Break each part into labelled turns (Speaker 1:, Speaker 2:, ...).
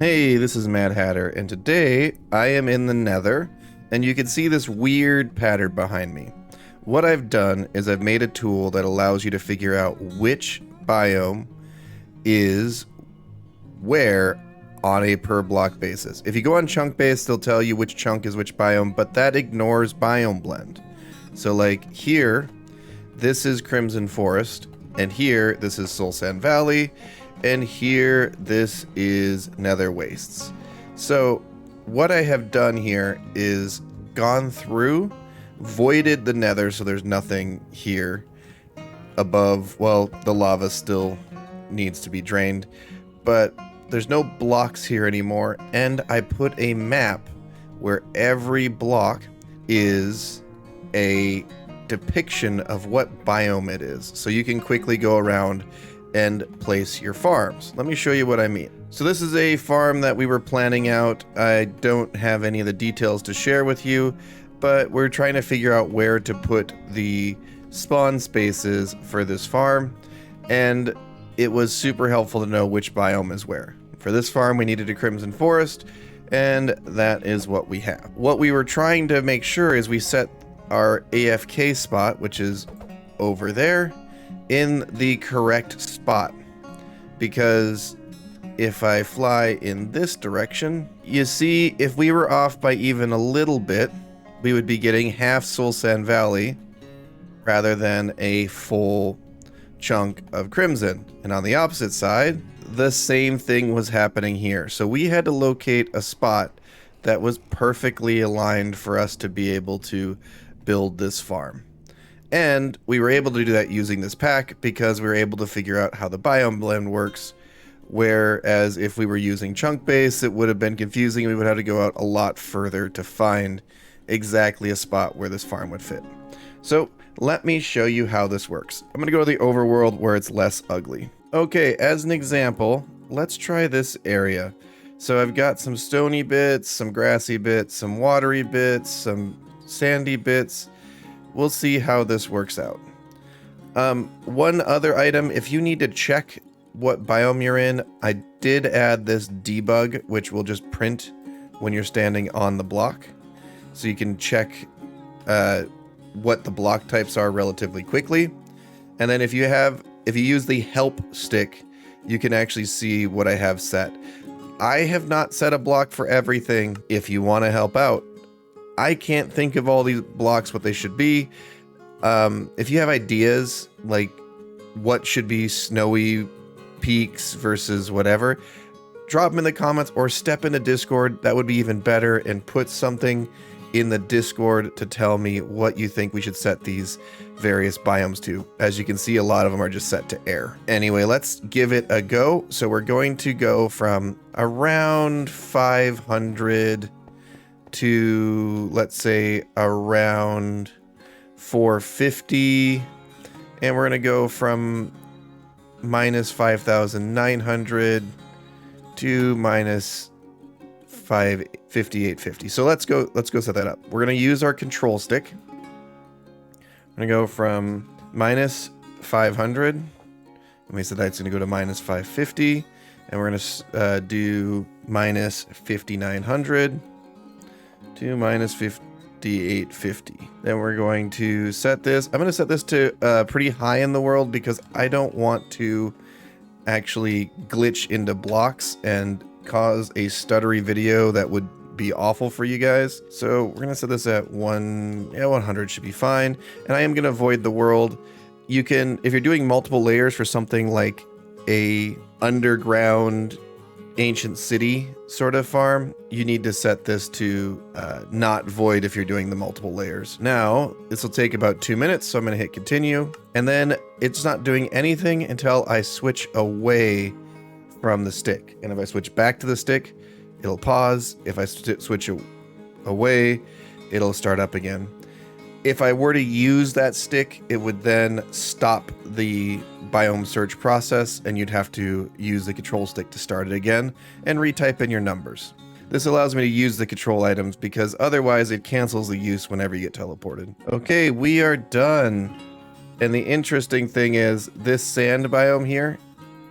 Speaker 1: Hey, this is Mad Hatter, and today I am in the Nether, and you can see this weird pattern behind me. What I've done is I've made a tool that allows you to figure out which biome is where on a per block basis. If you go on chunk base, they'll tell you which chunk is which biome, but that ignores biome blend. So like here, this is Crimson Forest, and here, this is Soul Sand Valley, and here, this is Nether Wastes. So what I have done here is gone through, voided the Nether, so there's nothing here above. Well, the lava still needs to be drained, but there's no blocks here anymore, and I put a map where every block is a depiction of what biome it is, so you can quickly go around and place your farms. Let me show you what I mean. So this is a farm that we were planning out. I don't have any of the details to share with you, but we're trying to figure out where to put the spawn spaces for this farm, and it was super helpful to know which biome is where. For this farm, we needed a Crimson Forest, and that is what we have. What we were trying to make sure is we set our AFK spot, which is over there, in the correct spot, because if I fly in this direction, you see, if we were off by even a little bit, we would be getting half Soul Sand Valley rather than a full chunk of Crimson. And on the opposite side, the same thing was happening here. So we had to locate a spot that was perfectly aligned for us to be able to build this farm. And we were able to do that using this pack because we were able to figure out how the biome blend works, whereas if we were using chunk base, it would have been confusing. We would have to go out a lot further to find exactly a spot where this farm would fit. So let me show you how this works. I'm going to go to the overworld where it's less ugly. Okay, as an example, let's try this area. So I've got some stony bits, some grassy bits, some watery bits, some sandy bits. We'll see how this works out. One other item, if you need to check what biome you're in, I did add this debug, which will just print when you're standing on the block. So you can check what the block types are relatively quickly. And then if you use the help stick, you can actually see what I have set. I have not set a block for everything. If you want to help out, I can't think of all these blocks what they should be. If you have ideas like what should be snowy peaks versus whatever, drop them in the comments or step into Discord. That would be even better, and put something in the Discord to tell me what you think we should set these various biomes to. As you can see, a lot of them are just set to air. Anyway, let's give it a go. So we're going to go from around 500 to, let's say, around 450, and we're gonna go from minus 5,900 to minus 558.50. So let's go set that up. We're gonna use our control stick. I'm gonna go from minus 500. When we said that's gonna go to minus 550, and we're gonna do minus 5,900 to minus 58.50. Then we're going to set this. I'm going to set this to pretty high in the world because I don't want to actually glitch into blocks and cause a stuttery video that would be awful for you guys. So we're going to set this at 100 should be fine. And I am going to void the world. You can, if you're doing multiple layers for something like a underground ancient city sort of farm, you need to set this to not void if you're doing the multiple layers. Now, this will take about 2 minutes, so I'm going to hit continue, and then it's not doing anything until I switch away from the stick. And if I switch back to the stick, it'll pause. If I switch away, it'll start up again. If I were to use that stick, it would then stop the biome search process, and you'd have to use the control stick to start it again and retype in your numbers. This allows me to use the control items because otherwise it cancels the use whenever you get teleported. Okay, we are done. And the interesting thing is this sand biome here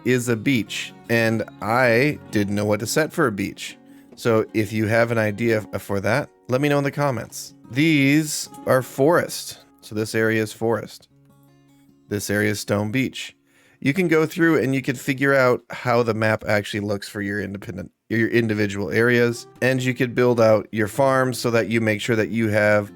Speaker 1: is a beach, and I didn't know what to set for a beach. So if you have an idea for that, let me know in the comments. These are forest. So this area is forest. This area is stone beach. You can go through and you can figure out how the map actually looks for your individual areas, and you could build out your farm so that you make sure that you have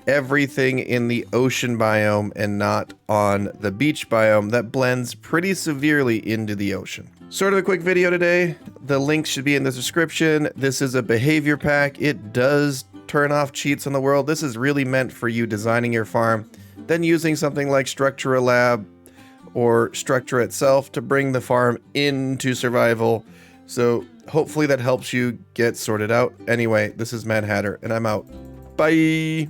Speaker 1: everything in the ocean biome and not on the beach biome that blends pretty severely into the ocean. Sort of a quick video today. The link should be in the description. This is a behavior pack. It does turn off cheats on the world. This is really meant for you designing your farm, then using something like Structura Lab or Structura itself to bring the farm into survival. So hopefully that helps you get sorted out. Anyway, this is Mad Hatter, and I'm out. Bye!